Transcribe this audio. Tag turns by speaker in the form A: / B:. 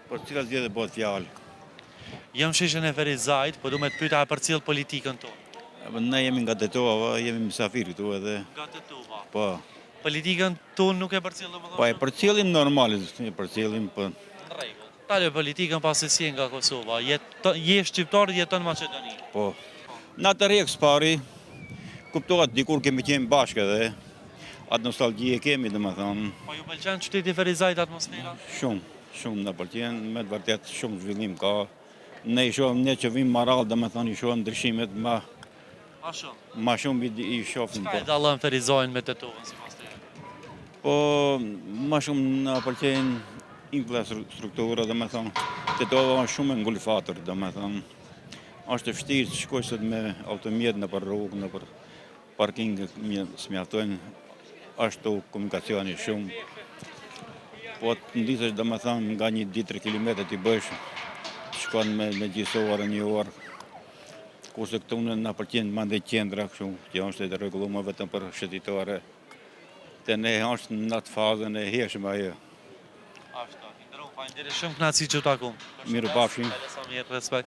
A: Për cilat zgjedhje bëhet fjalë?
B: Jam shishën e Ferizajt, po du me të pyeta për cilë politikën tonë.
A: Ne jemi nga Tetova, jemi mysafir këtu edhe.
B: Nga Tetova.
A: Po.
B: Politikën tonë nuk e përcjell domethënë.
A: Po e përcjellim normal, e përcjellim po.
B: Në rregull. Tale politikën pasi si nga Kosova. Je shqiptar, jeton në Maqedoni.
A: Po. Na të rreks pari, kuptohet dikur kemi qenë bashkë edhe. Atë nostalgji e kemi domethënë.
B: Po ju pëlqen qyteti Ferizajt atmosfera?
A: Shumë na pëlqen, me të vërtet shumë zhvillim ka. Ne që vim marrall domethënë i shohim ndryshimet ma
B: shumë.
A: Ma shumë i shohim.
B: Çfarë dallon Ferizajin me Tetovën sipas teje?
A: Po ma shumë na pëlqen infrastruktura domethënë. Tetova është shumë e ngulfatur domethënë. Është e vështirë të shkoj sot me automjet në për rrugë, në për parking s'mjaftojnë. Ashtu komunikacioni shumë. Po të ndisesh domethënë nga 1-3 kilometra ti bësh, shkon me gjithë orë, 1 orë. Kurse këtu na pëlqen mandej qendra kështu, që është e rregulluar vetëm për shëtitare. Te ne është në atë fazën e heshëm ajo.
B: Ashtu, faleminderit shumë, kënaqësi që u takuam.
A: Mirupafshim.
B: Sa mirë, respekt.